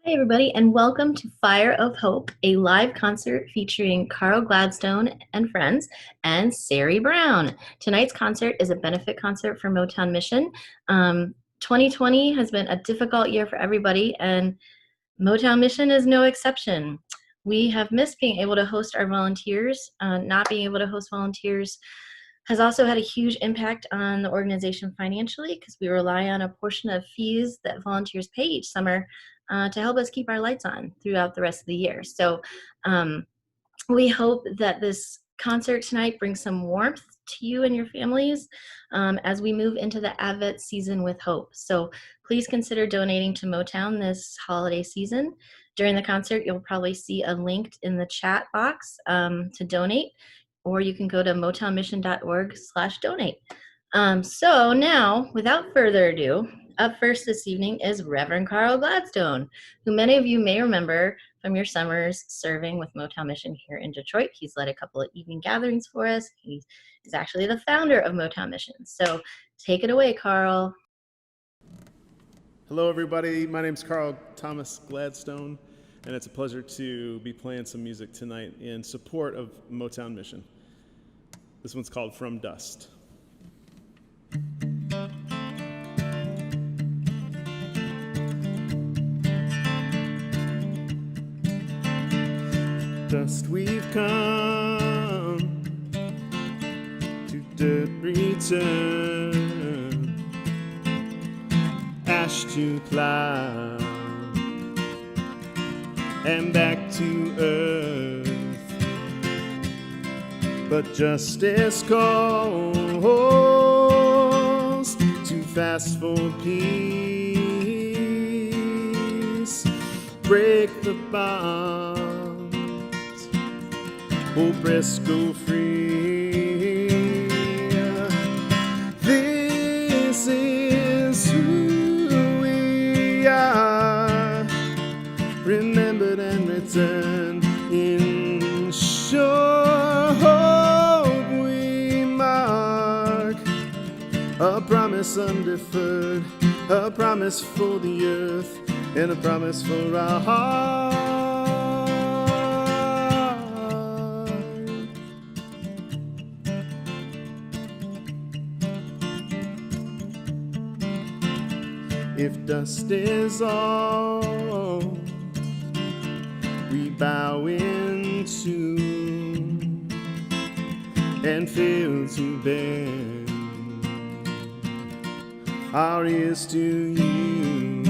Hi, everybody, and welcome to Fire of Hope, a live concert featuring Carl Gladstone and friends and Sari Brown. Tonight's concert is a benefit concert for Motown Mission. 2020 has been a difficult year for everybody, and Motown Mission is no exception. We have missed being able to host our volunteers. Not being able to host volunteers has also had a huge impact on the organization financially because we rely on a portion of fees that volunteers pay each summer to help us keep our lights on throughout the rest of the year. So we hope that this concert tonight brings some warmth to you and your families as we move into the Advent season with hope. So please consider donating to Motown this holiday season. During the concert, you'll probably see a link in the chat box to donate, or you can go to motownmission.org/donate. So now, without further ado, up first this evening is Reverend Carl Gladstone, who many of you may remember from your summers serving with Motown Mission here in Detroit. He's led a couple of evening gatherings for us. He is actually the founder of Motown Mission. So take it away, Carl. Hello, everybody. My name's Carl Thomas Gladstone, and it's a pleasure to be playing some music tonight in support of Motown Mission. This one's called From Dust. Dust we've come, to dirt return, ash to cloud, and back to earth. But justice calls, too fast for peace. Break the bonds, oppressed go free. This is who we are, remembered and returned in sure hope we mark. A promise undeferred, a promise for the earth, and a promise for our heart. If dust is all we bow into and fail to bend our ears to you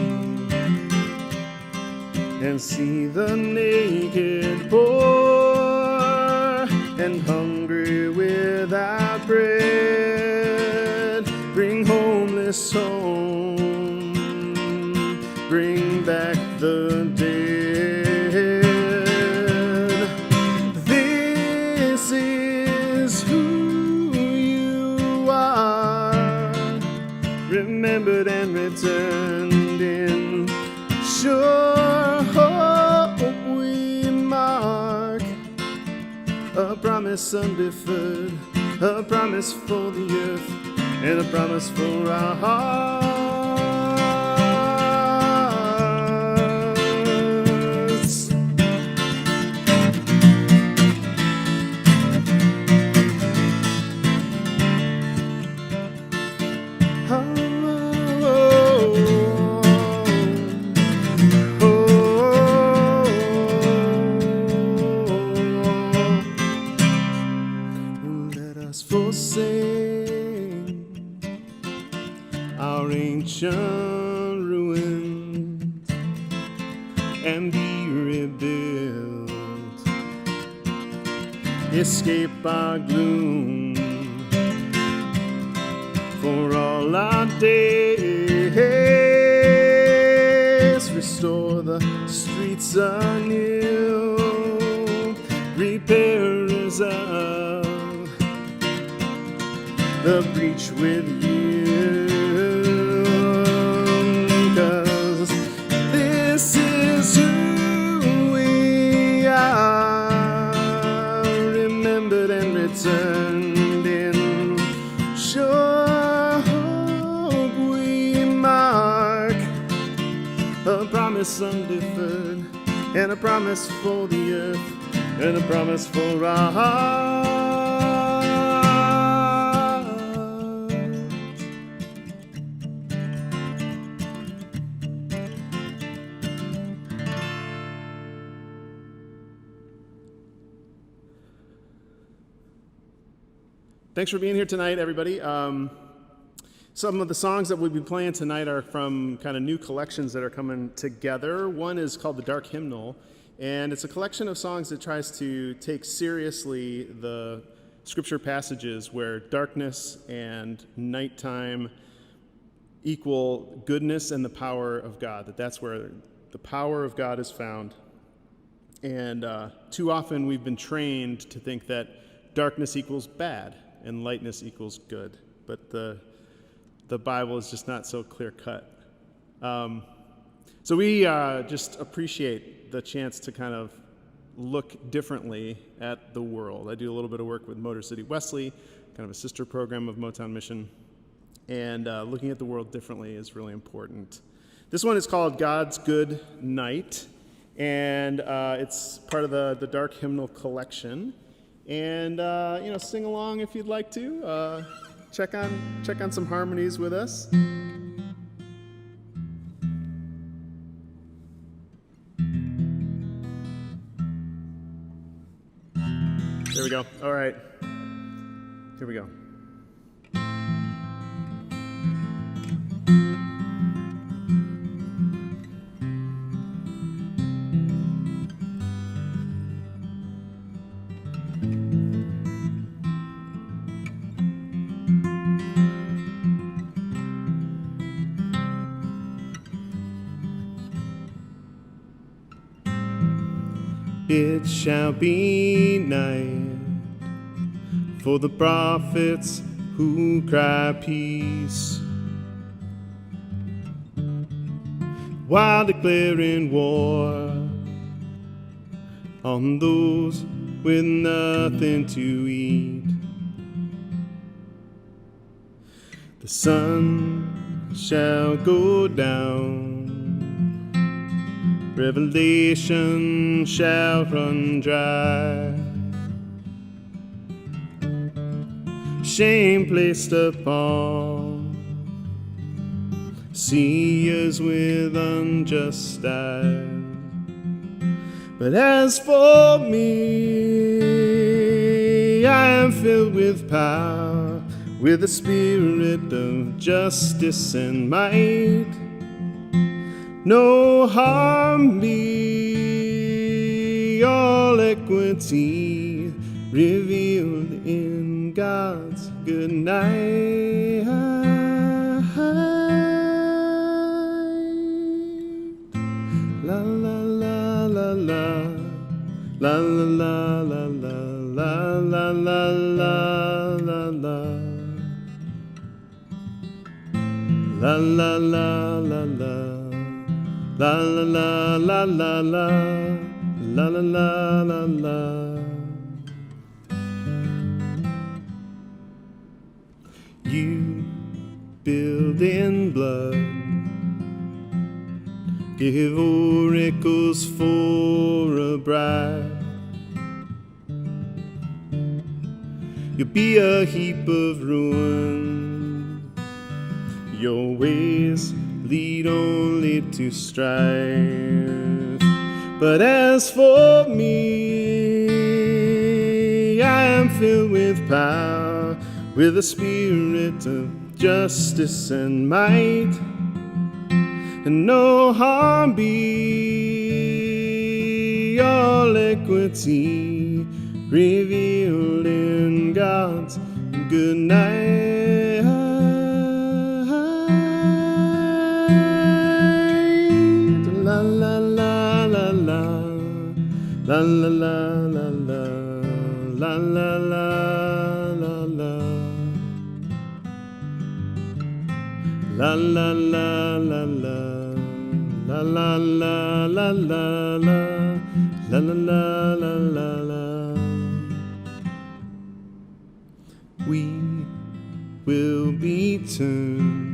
and see the naked poor and hungry without bread, bring homeless home, bring back the dead. This is who you are, remembered and returned in sure hope we mark. A promise undeferred, a promise for the earth, and a promise for our hearts. Let us forsake our ancient ruins and be rebuilt. Escape our gloom for all our days. Restore the streets anew, repairers of the breach with you. 'Cause this is who we are, remembered and returned in sure hope we mark. A promise promise undeferred, and a promise for the earth, and a promise for our hearts. Thanks for being here tonight, everybody. Some of the songs that we'll be playing tonight are from kind of new collections that are coming together. One is called the Dark Hymnal, and it's a collection of songs that tries to take seriously the scripture passages where darkness and nighttime equal goodness and the power of God, that's where the power of God is found. And too often we've been trained to think that darkness equals bad and lightness equals good, but the Bible is just not so clear-cut. So we just appreciate the chance to kind of look differently at the world. I do a little bit of work with Motor City Wesley, kind of a sister program of Motown Mission, and looking at the world differently is really important. This one is called God's Good Night, and it's part of the Dark Hymnal collection. And sing along if you'd like to. Check on some harmonies with us. There we go. All right. Here we go. It shall be night for the prophets who cry peace, while declaring war on those with nothing to eat. The sun shall go down, revelation shall run dry, shame placed upon seers with unjust eyes. But as for me, I am filled with power, with the spirit of justice and might. No harm be, all equity revealed in God's good night. La la la la la, la la la la la, la la la la la, la la la la la. La la la la la la, la la la la la. You build in blood, give oracles for a bride. You'll be a heap of ruin, your ways lead only to strife. But as for me, I am filled with power, with a spirit of justice and might. And no harm be, all equity revealed in God's good night. La la la la la, la la la la la, la la la la la, la la la la la, la la la la la, la la la la la. We will be turned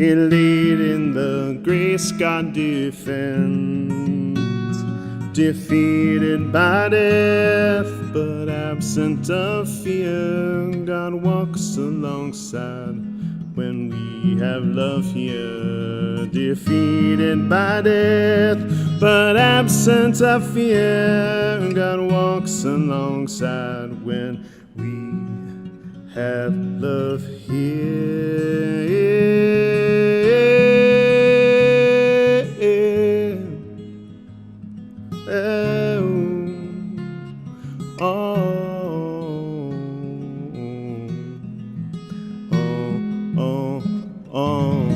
elate in the grace God defends, defeated by death, but absent of fear. God walks alongside when we have love here, defeated by death, but absent of fear. God walks alongside when we have love here. Oh, oh, oh, oh, oh.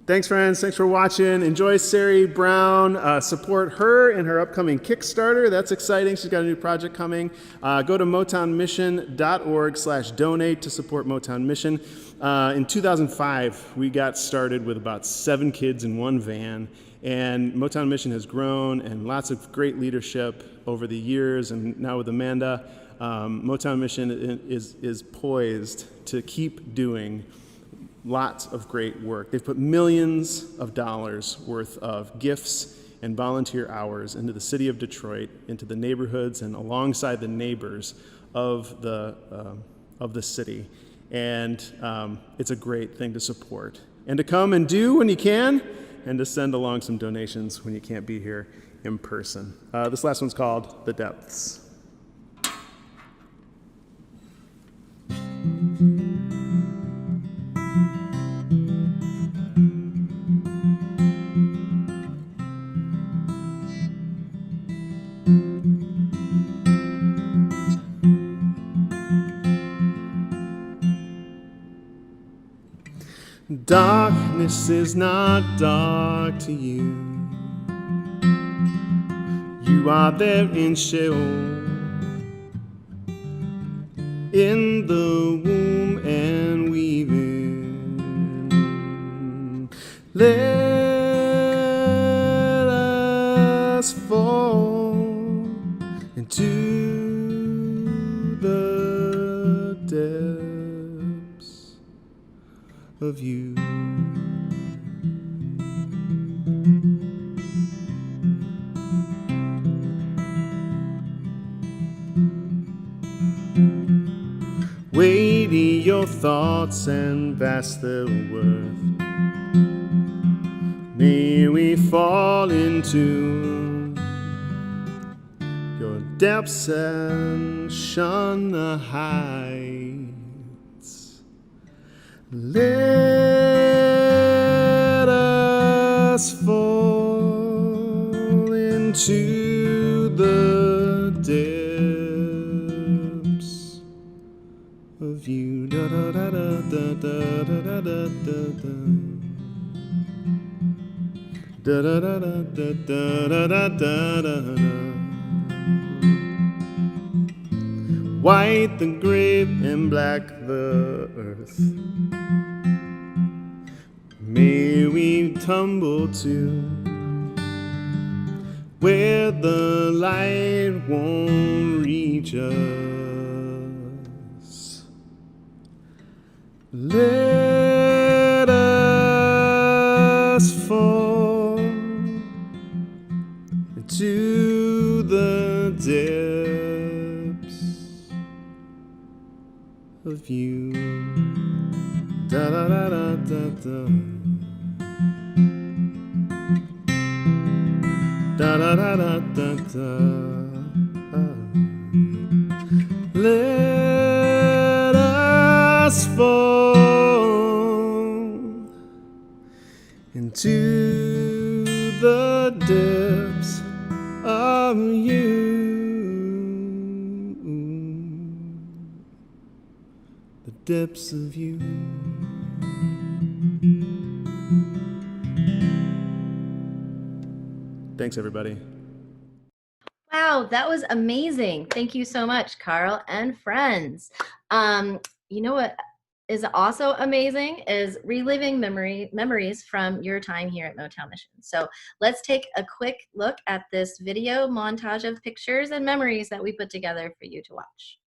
Thanks, friends. Thanks for watching. Enjoy Sari Brown. Support her in her upcoming Kickstarter. That's exciting. She's got a new project coming. Go to motownmission.org/donate to support Motown Mission. In 2005, we got started with about 7 kids in one van, and Motown Mission has grown, and lots of great leadership over the years, and now with Amanda, Motown Mission is poised to keep doing lots of great work. They've put millions of dollars worth of gifts and volunteer hours into the city of Detroit, into the neighborhoods and alongside the neighbors of the city. And it's a great thing to support and to come and do when you can, and to send along some donations when you can't be here in person. This last one's called The Depths. Darkness is not dark to you. You are there in Sheol, in the womb and weaving. Let us fall into the depths of you. Weighty your thoughts and vast their worth. May we fall into your depths and shun the heights. Let us fall into the depths of you. Da da da da da da da da da. Da da da da da da da da da. White the grave and black the earth. May we tumble to where the light won't reach us. Let us fall into the depths of you. Da da da da da da. Da da da da da da. Let us fall into the depths of you. The depths of you. Thanks, everybody. Wow, that was amazing. Thank you so much, Carl and friends. You know what is also amazing is reliving memories from your time here at Motown Mission. So let's take a quick look at this video montage of pictures and memories that we put together for you to watch.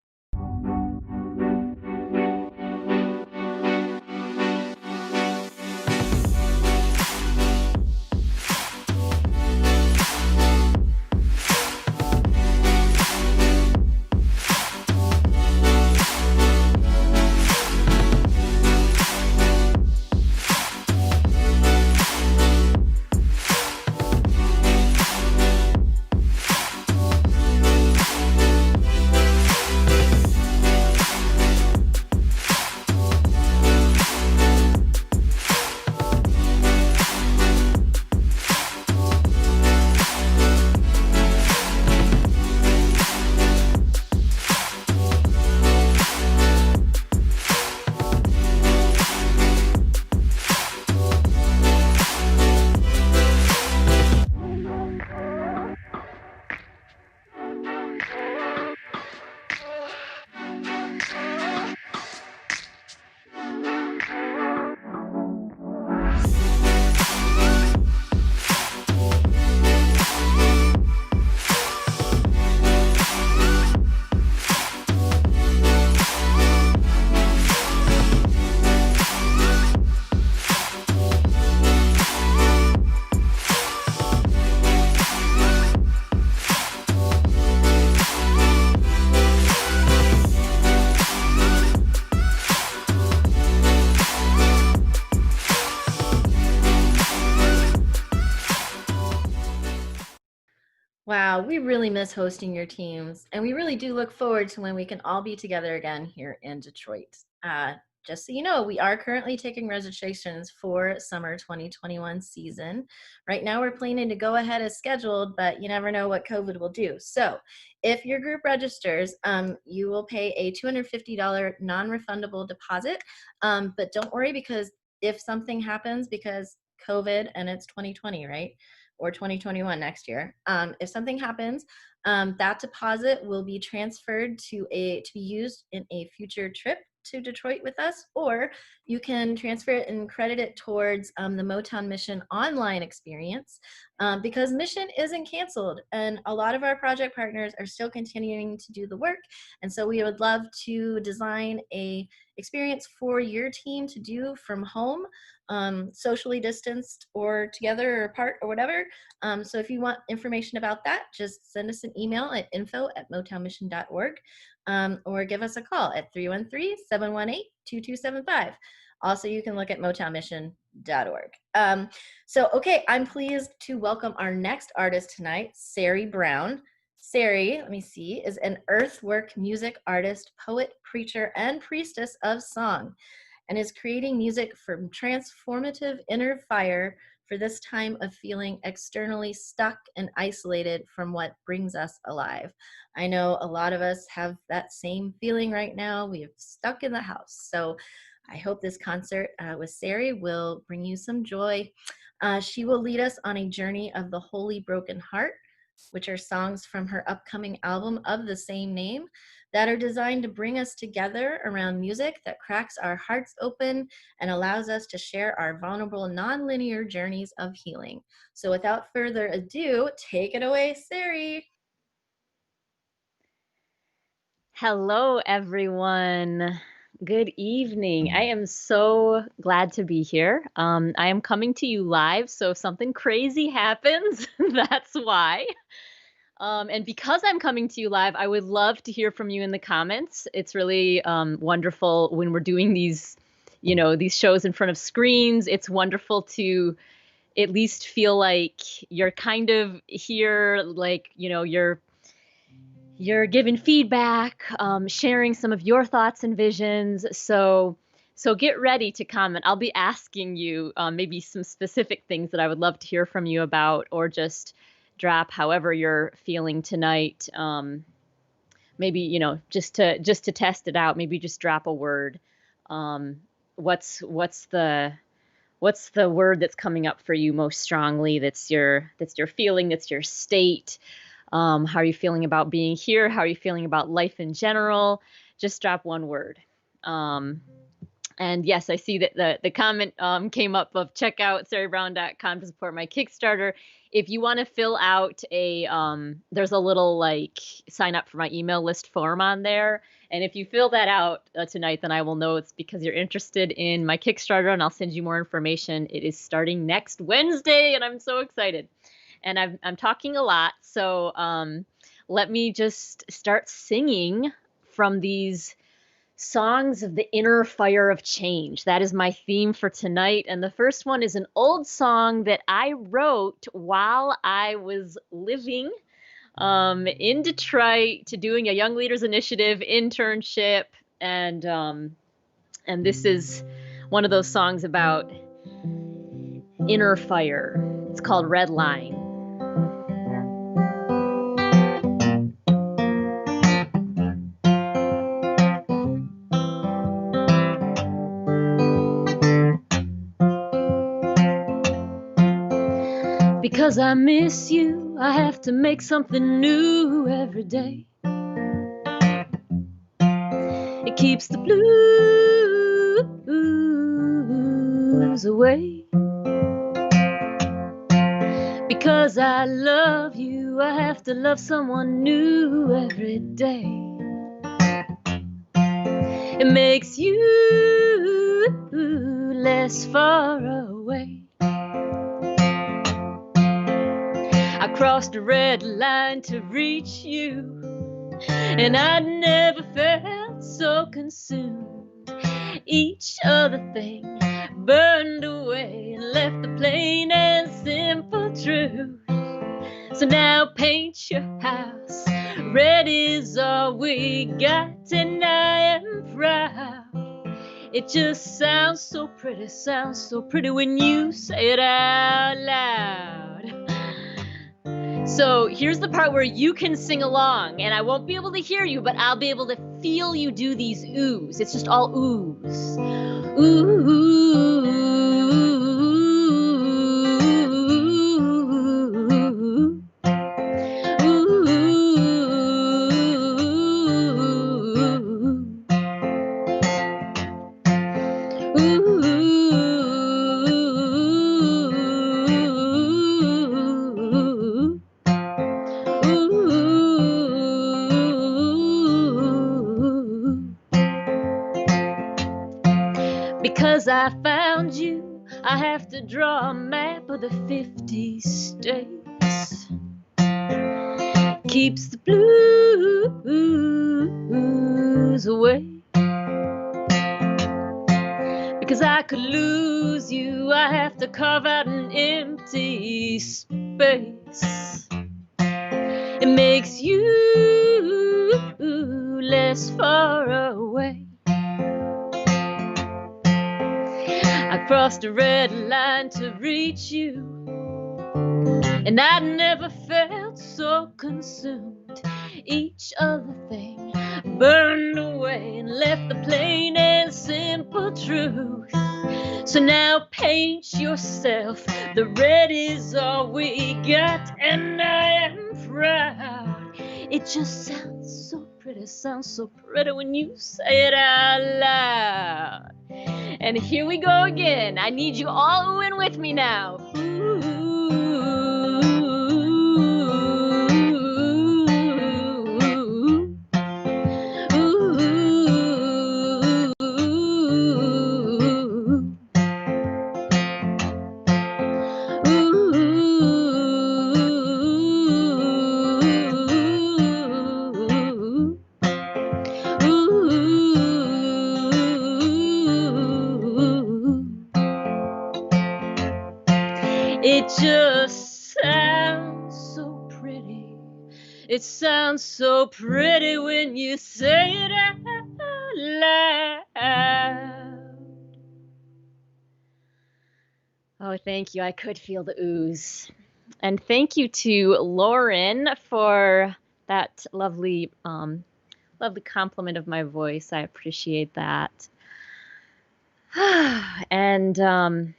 really miss hosting your teams, and we really do look forward to when we can all be together again here in Detroit. Just so you know, we are currently taking registrations for summer 2021 season. Right now, we're planning to go ahead as scheduled, but you never know what COVID will do. So, if your group registers, you will pay a $250 non-refundable deposit. But don't worry, because if something happens, because COVID and it's 2020, right? Or 2021 next year. If something happens, that deposit will be transferred to be used in a future trip to Detroit with us, or you can transfer it and credit it towards the Motown Mission online experience, because Mission isn't canceled, and a lot of our project partners are still continuing to do the work. And so we would love to design a experience for your team to do from home, socially distanced or together or apart or whatever. So if you want information about that, just send us an email at info@motownmission.org, or give us a call at 313-718-2275. Also, you can look at motownmission.org. Okay, I'm pleased to welcome our next artist tonight, Sari Brown. Sari, let me see, is an earthwork music artist, poet, preacher, and priestess of song, and is creating music from transformative inner fire for this time of feeling externally stuck and isolated from what brings us alive. I know a lot of us have that same feeling right now. We're stuck in the house. So I hope this concert with Sari will bring you some joy. She will lead us on a journey of the Holy Broken Heart, which are songs from her upcoming album of the same name that are designed to bring us together around music that cracks our hearts open and allows us to share our vulnerable, non-linear journeys of healing. So without further ado, take it away, Sari. Hello, everyone. Good evening. I am so glad to be here. I am coming to you live, so if something crazy happens, that's why. And because I'm coming to you live, I would love to hear from you in the comments. It's really wonderful when we're doing these, these shows in front of screens. It's wonderful to at least feel like you're kind of here, like, you're giving feedback, sharing some of your thoughts and visions. So get ready to comment. I'll be asking you maybe some specific things that I would love to hear from you about, or just drop however you're feeling tonight. Maybe, just to test it out, maybe just drop a word. What's the word that's coming up for you most strongly? That's your feeling, that's your state. How are you feeling about being here? How are you feeling about life in general? Just drop one word. And yes, I see that the comment came up of check out saribrown.com to support my Kickstarter. If you want to fill out there's a little like sign up for my email list form on there. And if you fill that out tonight, then I will know it's because you're interested in my Kickstarter, and I'll send you more information. It is starting next Wednesday, and I'm so excited. And I'm talking a lot, so let me just start singing from these songs of the inner fire of change. That is my theme for tonight. And the first one is an old song that I wrote while I was living in Detroit, to doing a Young Leaders Initiative internship. And this is one of those songs about inner fire. It's called Red Line. Because I miss you, I have to make something new every day. It keeps the blues away. Because I love you, I have to love someone new every day. It makes you less far away. I crossed a red line to reach you, and I never felt so consumed. Each other thing burned away and left the plain and simple truth So now paint your house. Red is all we got, and I am proud. It just sounds so pretty when you say it out loud. So here's the part where you can sing along, and I won't be able to hear you, but I'll be able to feel you do these oohs. It's just all oohs. Ooh. Because I found you, I have to draw a map of the 50 states. Keeps the blues away. Because I could lose you, I have to carve out an empty space. It makes you less far away. I crossed a red line to reach you, and I never felt so consumed. Each other thing burned away and left the plain and simple truth. So now paint yourself. The red is all we got, and I am proud. It just sounds so pretty when you say it out loud. And here we go again. I need you all in with me now. It just sounds so pretty. It sounds so pretty when you say it out loud. Oh, thank you. I could feel the ooze. And thank you to Lauren for that lovely compliment of my voice. I appreciate that. And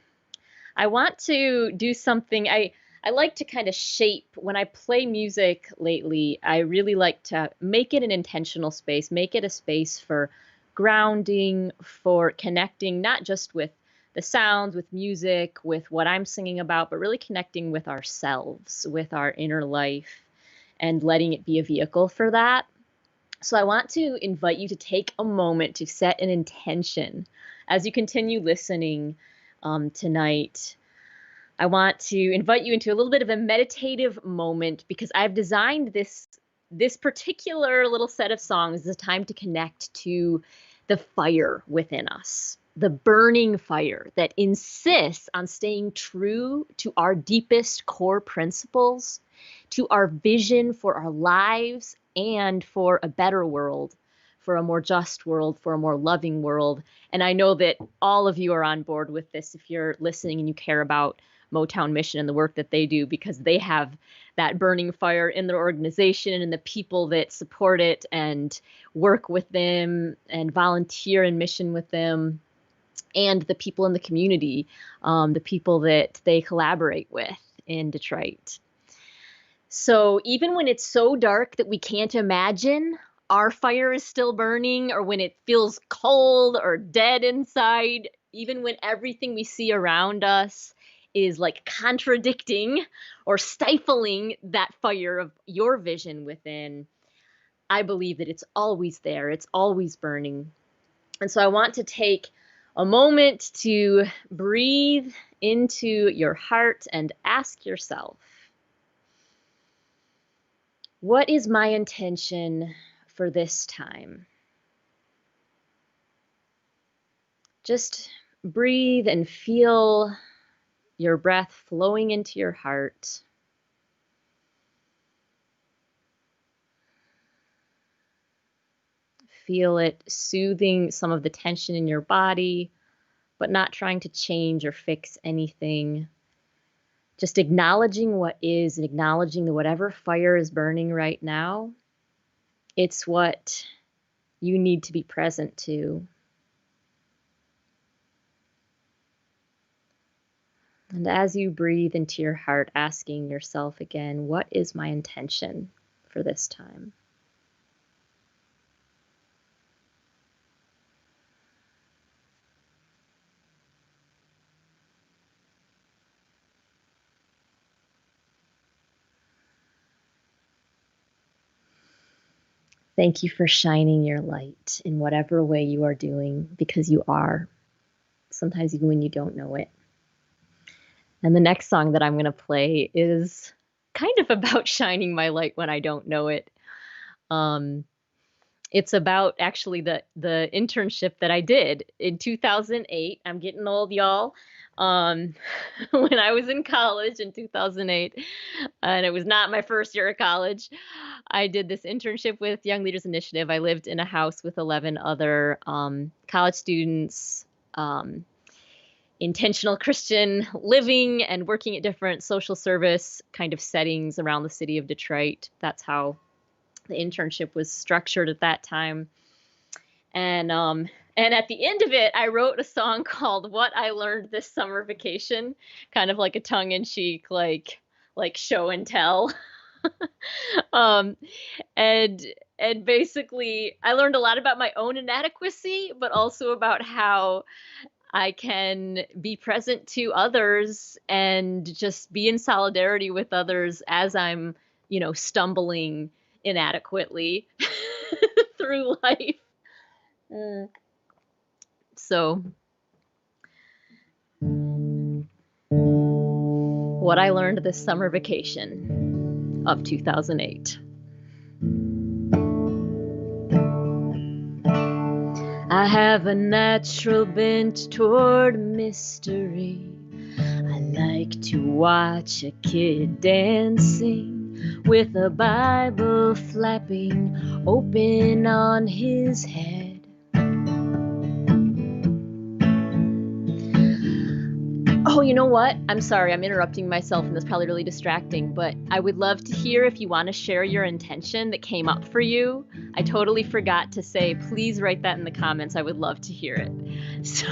I want to do something. I like to kind of shape when I play music lately. I really like to make it an intentional space, make it a space for grounding, for connecting, not just with the sounds, with music, with what I'm singing about, but really connecting with ourselves, with our inner life, and letting it be a vehicle for that. So I want to invite you to take a moment to set an intention as you continue listening tonight. I want to invite you into a little bit of a meditative moment because I've designed this particular little set of songs as a time to connect to the fire within us, the burning fire that insists on staying true to our deepest core principles, to our vision for our lives and for a better world, for a more just world, for a more loving world. And I know that all of you are on board with this if you're listening and you care about Motown Mission and the work that they do, because they have that burning fire in their organization and the people that support it and work with them and volunteer in mission with them, and the people in the community, the people that they collaborate with in Detroit. So even when it's so dark that we can't imagine our fire is still burning, or when it feels cold or dead inside, even when everything we see around us is like contradicting or stifling that fire of your vision within, I believe that it's always there. It's always burning. And so I want to take a moment to breathe into your heart and ask yourself, what is my intention for this time? Just breathe and feel your breath flowing into your heart. feel it soothing some of the tension in your body, but not trying to change or fix anything. Just acknowledging what is and acknowledging that whatever fire is burning right now, it's what you need to be present to. And as you breathe into your heart, asking yourself again, what is my intention for this time? Thank you for shining your light in whatever way you are doing, because you are, sometimes even when you don't know it. And the next song that I'm going to play is kind of about shining my light when I don't know it. It's about actually the internship that I did in 2008. I'm getting old, y'all. When I was in college in 2008, and it was not my first year of college, I did this internship with Young Leaders Initiative. I lived in a house with 11 other college students, intentional Christian living and working at different social service kind of settings around the city of Detroit. That's how the internship was structured at that time. And at the end of it, I wrote a song called "What I Learned This Summer Vacation," kind of like a tongue-in-cheek, like show and tell. um, and basically, I learned a lot about my own inadequacy, but also about how I can be present to others and just be in solidarity with others as I'm, stumbling inadequately through life. So, what I learned this summer vacation of 2008. I have a natural bent toward mystery. I like to watch a kid dancing with a Bible flapping open on his head. Oh, you know what? I'm sorry, I'm interrupting myself, and that's probably really distracting, but I would love to hear if you want to share your intention that came up for you. I totally forgot to say, please write that in the comments. I would love to hear it. So,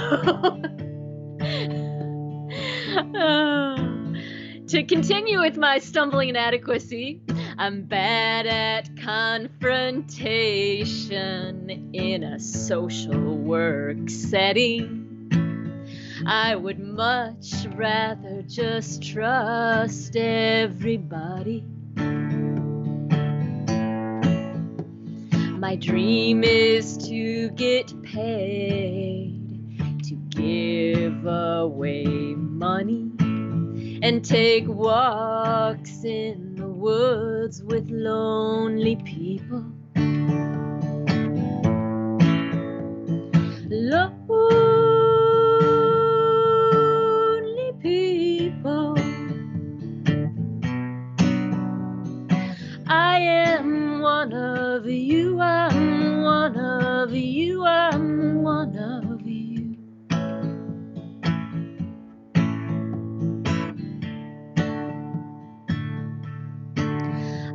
to continue with my stumbling inadequacy, I'm bad at confrontation in a social work setting. I would much rather just trust everybody. My dream is to get paid to give away money and take walks in the woods with lonely people. Lonely people. I am one of you, I'm one of you, I'm one of you.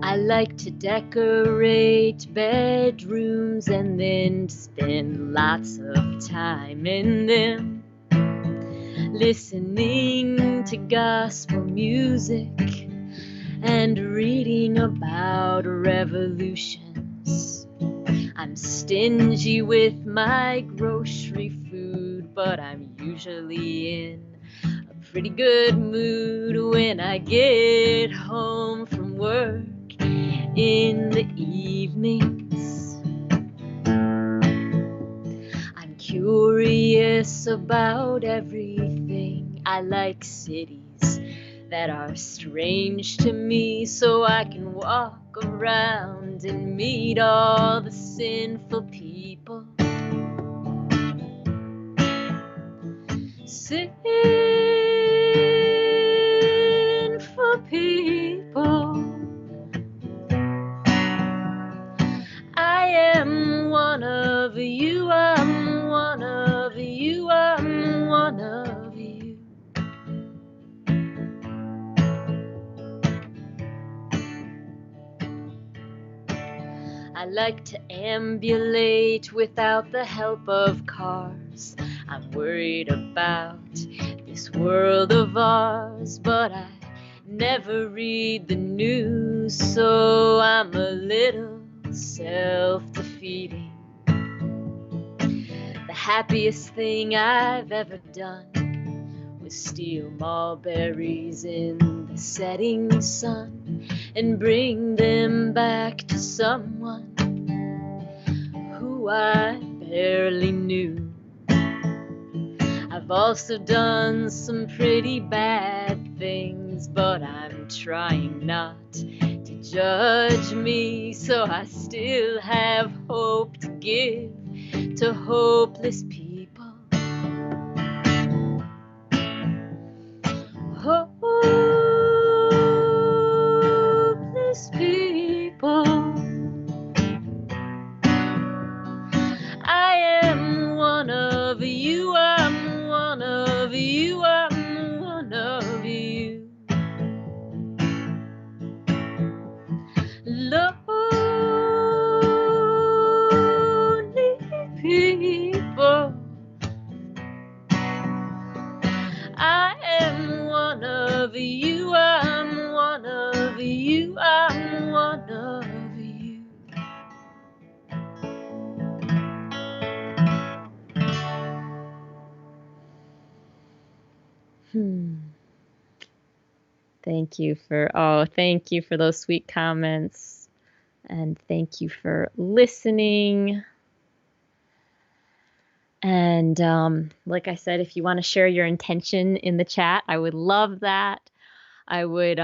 I like to decorate bedrooms and then spend lots of time in them, listening to gospel music and reading about revolutions. I'm stingy with my grocery food, but I'm usually in a pretty good mood when I get home from work in the evenings. I'm curious about everything. I like cities that are strange to me, so I can walk around and meet all the sinful people. Sinful people. I am one of I like to ambulate without the help of cars. I'm worried about this world of ours, but I never read the news, so I'm a little self-defeating. The happiest thing I've ever done was steal mulberries in the setting sun and bring them back to someone who I barely knew. I've also done some pretty bad things, but I'm trying not to judge me, so I still have hope to give to hopeless people. Hopeless people. I am one of you, I'm one of you, I'm one of you. Lonely people. I am one of you, I'm one of you, I'm one of you. Thank you for those sweet comments, and thank you for listening. And like I said, if you want to share your intention in the chat, I would love that. I would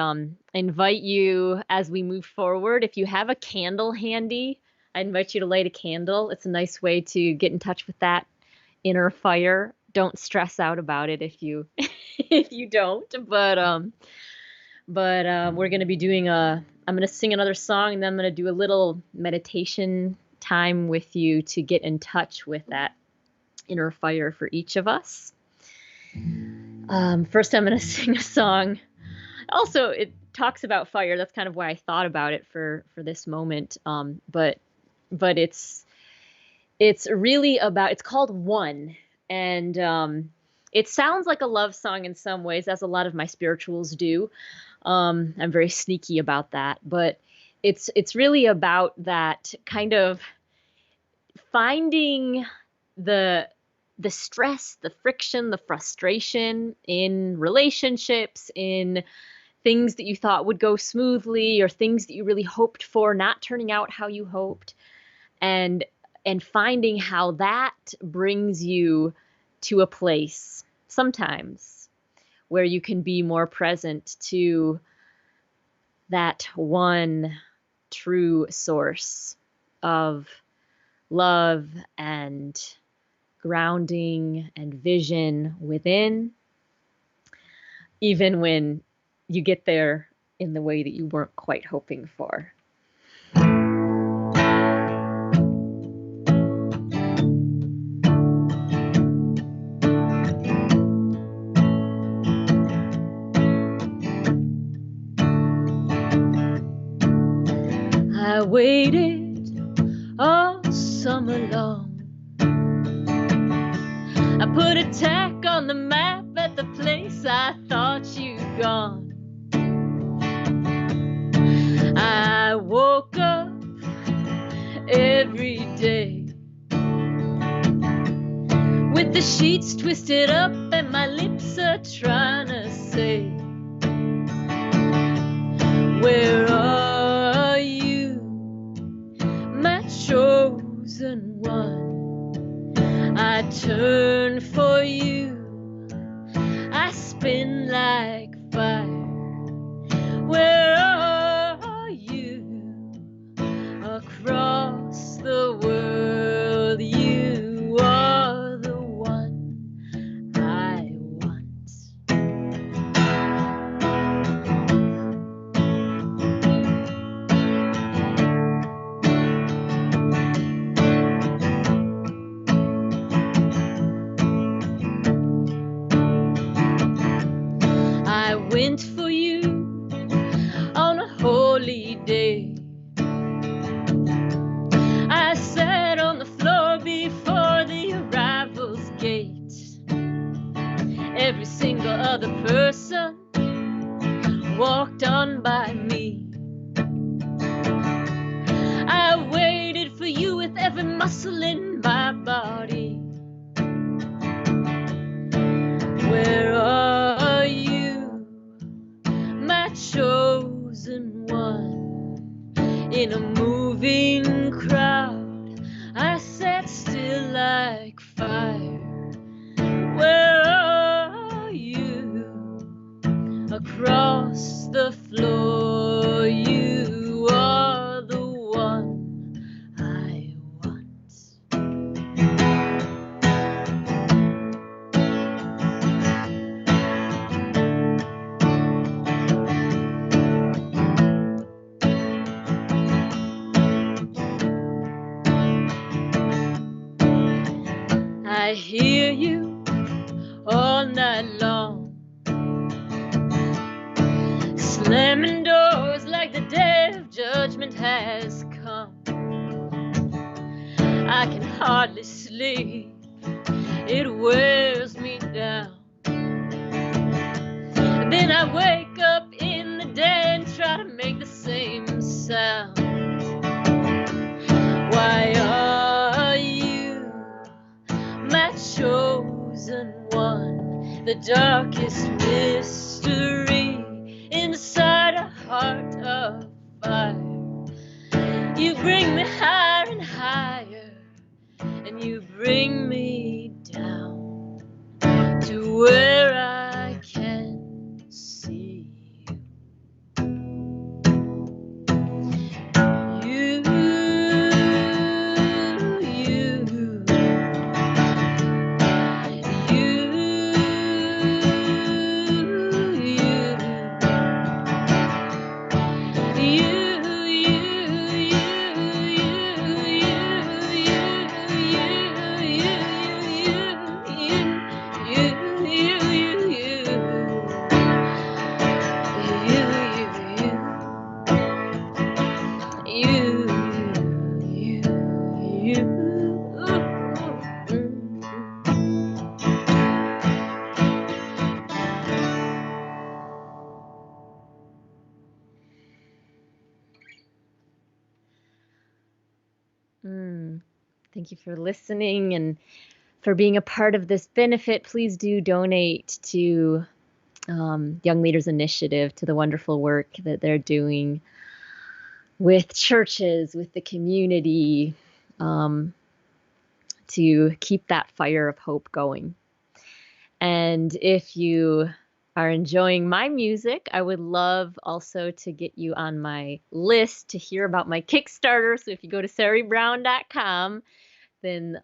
invite you, as we move forward, if you have a candle handy, I invite you to light a candle. It's a nice way to get in touch with that inner fire. Don't stress out about it if you if you don't, but we're going to be doing I'm going to sing another song, and then I'm going to do a little meditation time with you to get in touch with that inner fire for each of us. First, I'm going to sing a song. Also, it talks about fire. That's kind of why I thought about it for this moment. But it's really about, it's called One. And it sounds like a love song in some ways, as a lot of my spirituals do. I'm very sneaky about that, but it's really about that kind of finding the stress, the friction, the frustration in relationships, in things that you thought would go smoothly, or things that you really hoped for not turning out how you hoped, and finding how that brings you to a place sometimes where you can be more present to that one true source of love and grounding and vision within, even when you get there in the way that you weren't quite hoping for. I waited all summer long. I put a tack on the map at the place I thought you'd gone. I woke up every day with the sheets twisted up and my lips are trying to say, where are you, my chosen one? I turn for you, I spin like fire. Where are you, across the world? You are the one I want. I I can hardly sleep. It wears me down. And then I wake up in the day and try to make the same sound. Why are you my chosen one? The darkest mystery inside a heart of fire. You bring me higher and higher, and you bring me down to where I can see you. Thank you for listening and for being a part of this benefit. Please do donate to Young Leaders Initiative, to the wonderful work that they're doing with churches, with the community, to keep that fire of hope going. And if you are enjoying my music, I would love also to get you on my list to hear about my Kickstarter. So if you go to sarybrown.com, then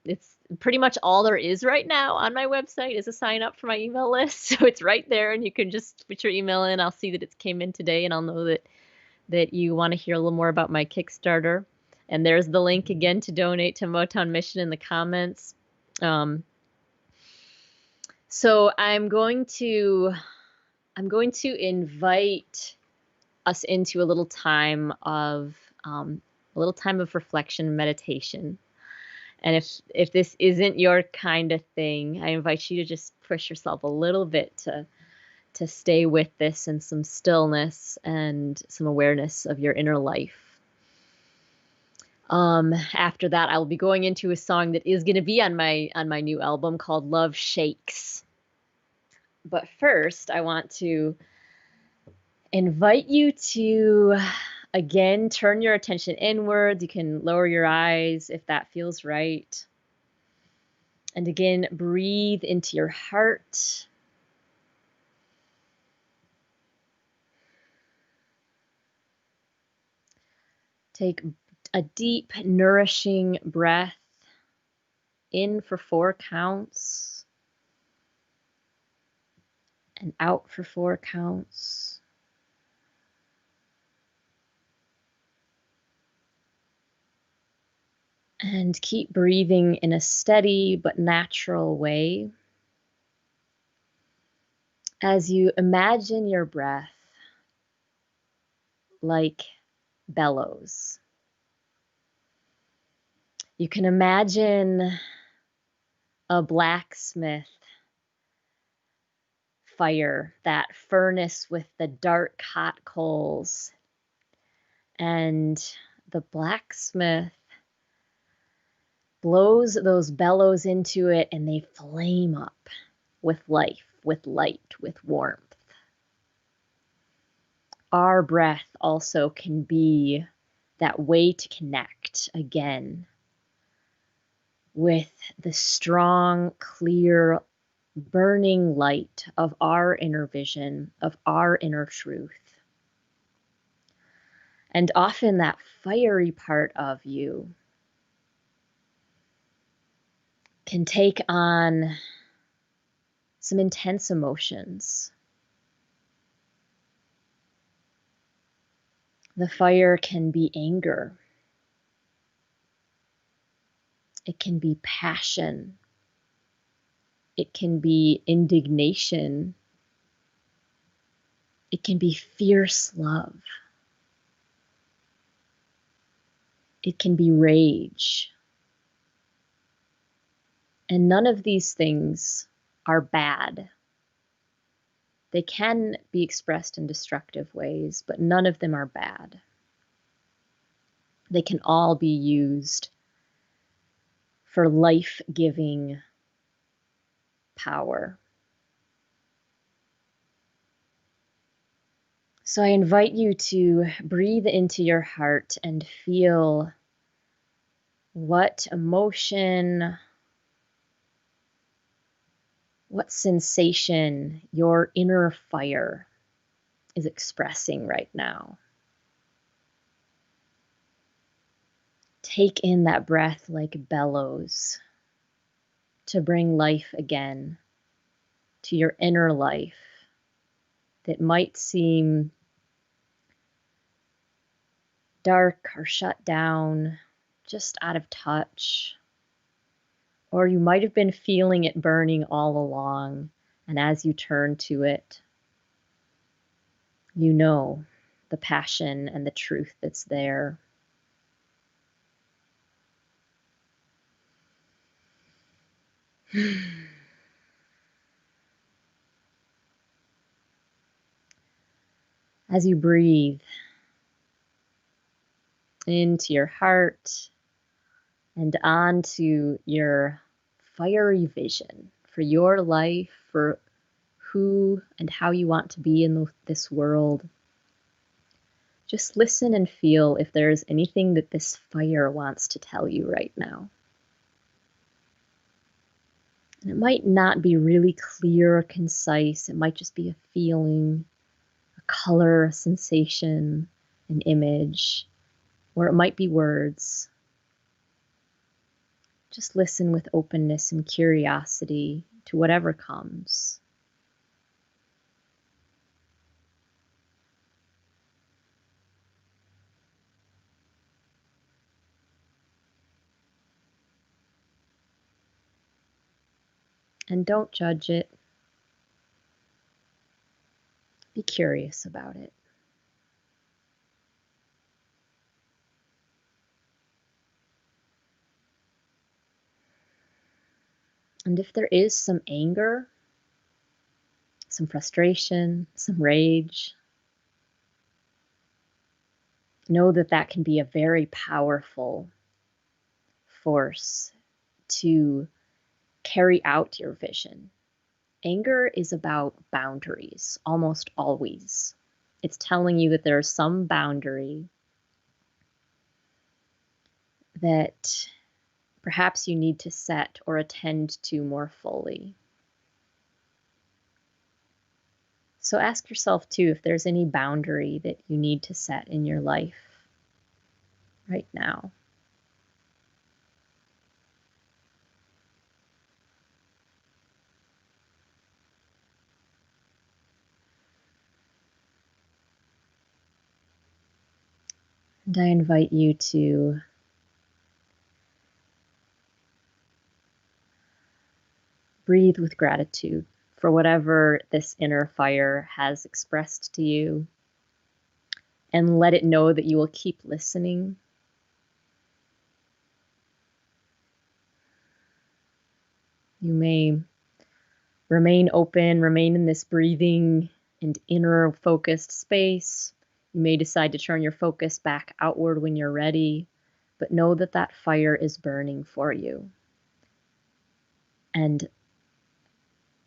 it's pretty much all there is right now on my website is a sign up for my email list. So it's right there, and you can just put your email in. I'll see that it's came in today, and I'll know that you want to hear a little more about my Kickstarter. And there's the link again to donate to Motown Mission in the comments. So I'm going to invite us into a little time of reflection and meditation. And if this isn't your kind of thing, I invite you to just push yourself a little bit to stay with this and some stillness and some awareness of your inner life. After that, I'll be going into a song that is going to be on my new album called Love Shakes. But first, I want to invite you to, again, turn your attention inwards. You can lower your eyes if that feels right. And again, breathe into your heart. Take a deep, nourishing breath in for 4 counts and out for 4 counts. And keep breathing in a steady but natural way as you imagine your breath like bellows. You can imagine a blacksmith fire, that furnace with the dark hot coals, and the blacksmith blows those bellows into it and they flame up with life, with light, with warmth. Our breath also can be that way to connect again with the strong, clear, burning light of our inner vision, of our inner truth. And often that fiery part of you can take on some intense emotions. The fire can be anger. It can be passion. It can be indignation. It can be fierce love. It can be rage. And none of these things are bad. They can be expressed in destructive ways, but none of them are bad. They can all be used for life-giving power. So I invite you to breathe into your heart and feel what emotion, what sensation your inner fire is expressing right now. Take in that breath like bellows to bring life again to your inner life that might seem dark or shut down, just out of touch. Or you might have been feeling it burning all along, and as you turn to it, you know the passion and the truth that's there. As you breathe into your heart and onto your fiery vision for your life, for who and how you want to be in this world, just listen and feel if there's anything that this fire wants to tell you right now. And it might not be really clear or concise. It might just be a feeling, a color, a sensation, an image, or it might be words. Just listen with openness and curiosity to whatever comes. And don't judge it. Be curious about it. And if there is some anger, some frustration, some rage, know that that can be a very powerful force to carry out your vision. Anger is about boundaries, almost always. It's telling you that there's some boundary that perhaps you need to set or attend to more fully. So ask yourself too if there's any boundary that you need to set in your life right now. And I invite you to breathe with gratitude for whatever this inner fire has expressed to you, and let it know that you will keep listening. You may remain open, remain in this breathing and inner focused space. You may decide to turn your focus back outward when you're ready, but know that that fire is burning for you and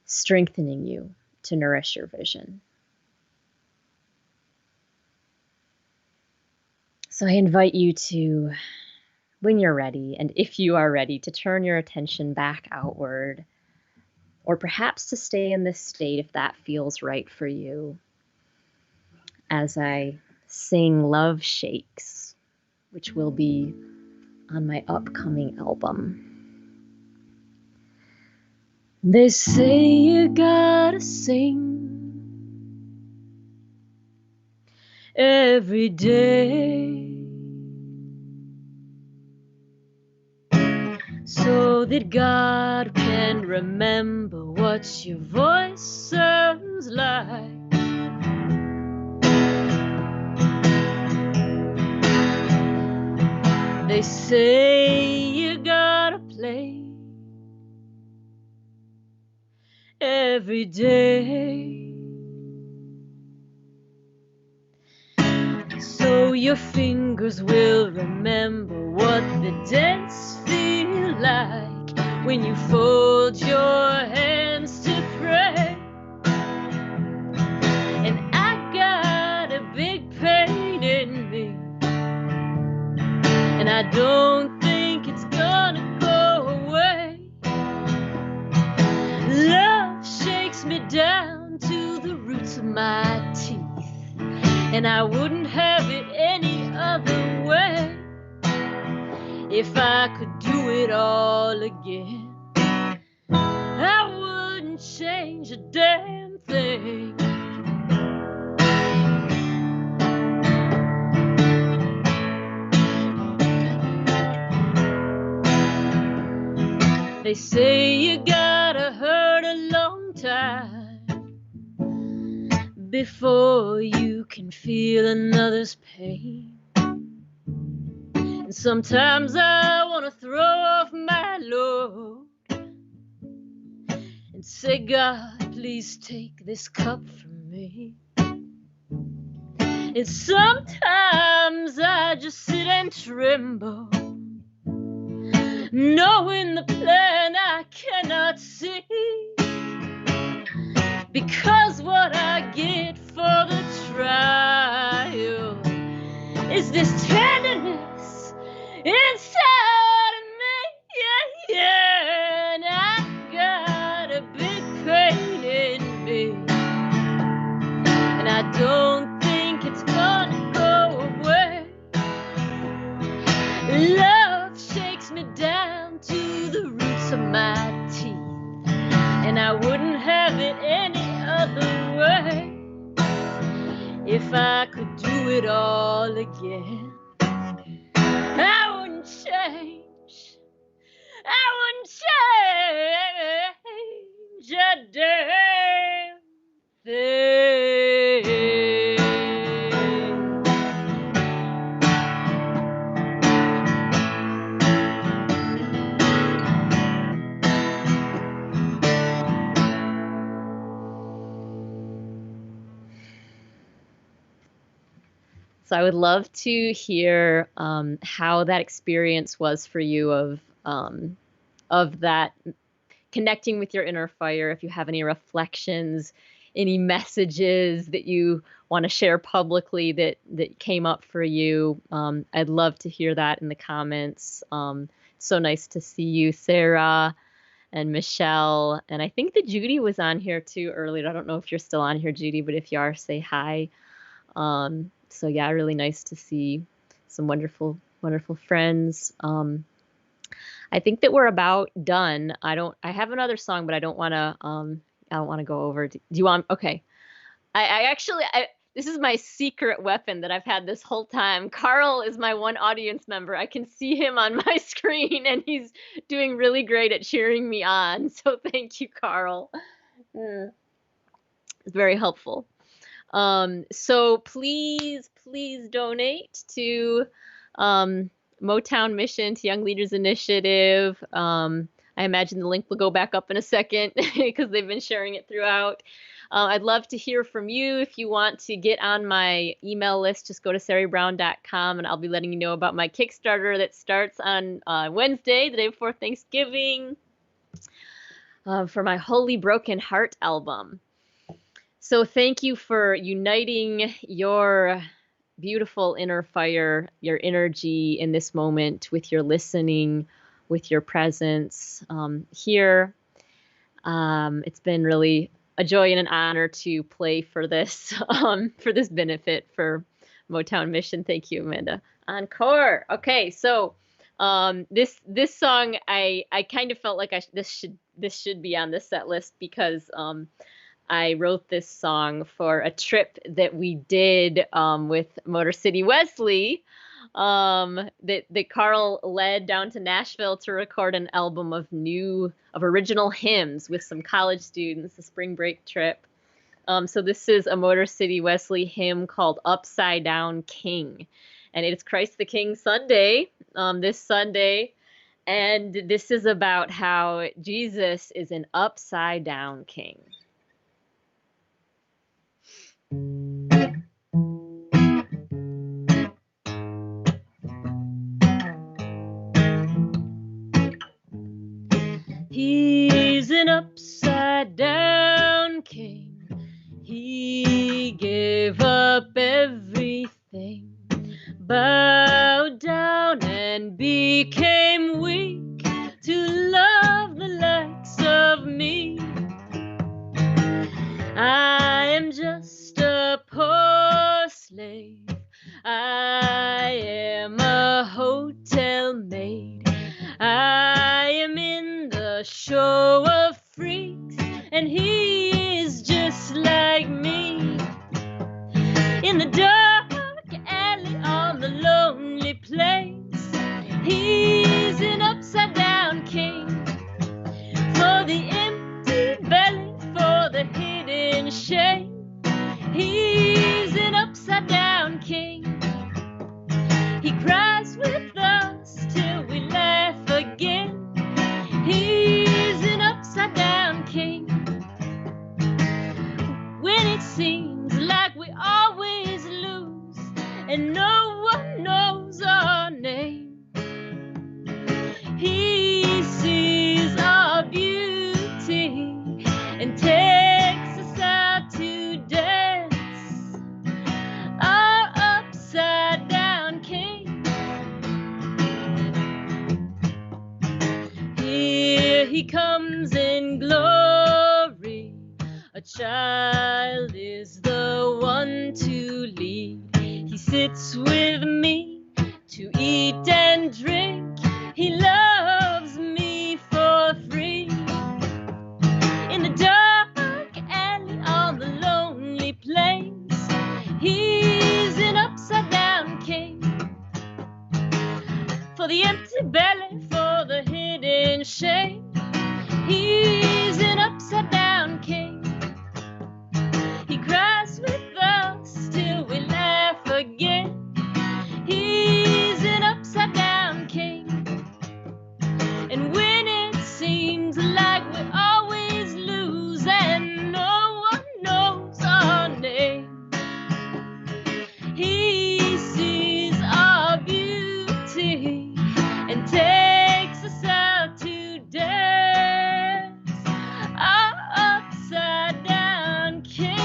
strengthening you to nourish your vision. So I invite you to, when you're ready, and if you are ready, to turn your attention back outward, or perhaps to stay in this state if that feels right for you, as I sing Love Shakes, which will be on my upcoming album. They say you gotta sing every day so that God can remember what your voice sounds like. They say you gotta play every day. So your fingers will remember what the dents feel like when you fold your hands to pray. And I got a big pain in me, and I don't think it's gonna go away. Love shakes me down to the roots of my teeth, and I wouldn't have it any other way. If I could do it all again, I wouldn't change a damn thing. They say you gotta hurt a long time before you can feel another's pain. And sometimes I wanna throw off my load and say, God, please take this cup from me. And sometimes I just sit and tremble, knowing the plan I cannot see, because what I get for the trial is this tenderness inside of me. Yeah, yeah. And I got a big pain in me, and I don't think it's gonna go away. Love shakes me down to the roots of my teeth, and I wouldn't have it any other way. If I could do it all again, I wouldn't change. I wouldn't change a damn thing. So I would love to hear how that experience was for you of that connecting with your inner fire. If you have any reflections, any messages that you want to share publicly that came up for you, I'd love to hear that in the comments. So nice to see you, Sarah and Michelle, and I think that Judy was on here too earlier. I don't know if you're still on here, Judy, but if you are, say hi. So yeah, really nice to see some wonderful, wonderful friends. I think that we're about done. I have another song, but I don't want to go over. Do you want? Okay. I actually, this is my secret weapon that I've had this whole time. Carl is my one audience member. I can see him on my screen, and he's doing really great at cheering me on. So thank you, Carl. It's very helpful. So please donate to Motown Mission, to Young Leaders Initiative. I imagine the link will go back up in a second because they've been sharing it throughout. I'd love to hear from you. If you want to get on my email list, just go to sarybrown.com, and I'll be letting you know about my Kickstarter that starts on Wednesday, the day before Thanksgiving, for my Holy Broken Heart album. So thank you for uniting your beautiful inner fire, your energy in this moment with your listening, with your presence here. It's been really a joy and an honor to play for this benefit for Motown Mission. Thank you, Amanda. Encore. Okay, so this song I kind of felt like this should be on the set list because I wrote this song for a trip that we did with Motor City Wesley, that Carl led down to Nashville to record an album of original hymns with some college students, a spring break trip. So this is a Motor City Wesley hymn called Upside Down King, and it is Christ the King Sunday, this Sunday. And this is about how Jesus is an upside down king. He's an upside down king. He gave up everything, bowed down and became weak to love the likes of me. I am just a poor slave. I am a hotel maid. I am in the show of freaks, and he is just like me. In the dark alley on the lonely place, he's an upside down king. For the empty belly, for the hidden shame, he's an upside down king. He cries with us till we laugh again. He's an upside down king. When it seems like we always lose and no one knows our name, he sees our beauty and takes us out to dance. Our upside down king. Here he comes in glory. A child is the one to lead. He sits with me to eat and drink. He loves me for free. In the dark alley on the lonely place, he's an upside down king. For the empty belly, for the hidden shame, he's an upside down king. He cries with us till we laugh again. He's an upside down king. And when it seems like we always lose and no one knows our name, he sees our beauty and takes us out to dance. Our upside down king.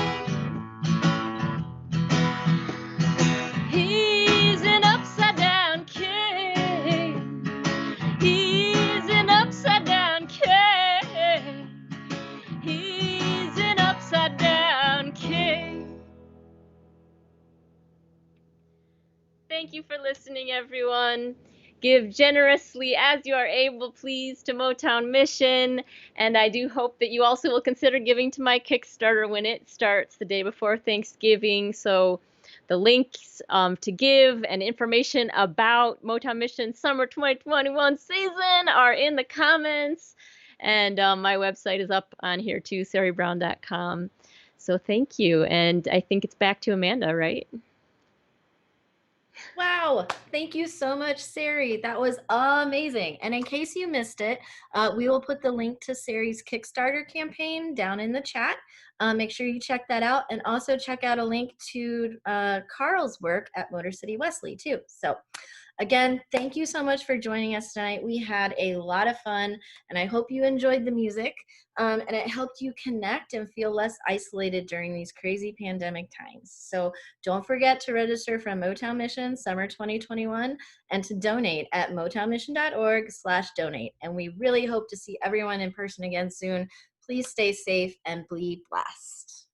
He's an upside down king. He's an upside down king. He's an upside down king. Thank you for listening, everyone. Give generously as you are able, please, to Motown Mission. And I do hope that you also will consider giving to my Kickstarter when it starts the day before Thanksgiving. So the links to give and information about Motown Mission Summer 2021 season are in the comments. And my website is up on here too, sarybrown.com. So thank you. And I think it's back to Amanda, right? Wow, thank you so much, Sari. That was amazing. And in case you missed it, we will put the link to Sari's Kickstarter campaign down in the chat. Make sure you check that out, and also check out a link to Carl's work at Motor City Wesley too. So again, thank you so much for joining us tonight. We had a lot of fun, and I hope you enjoyed the music, and it helped you connect and feel less isolated during these crazy pandemic times. So don't forget to register for Motown Mission Summer 2021 and to donate at motownmission.org/donate. And we really hope to see everyone in person again soon. Please stay safe and be blessed.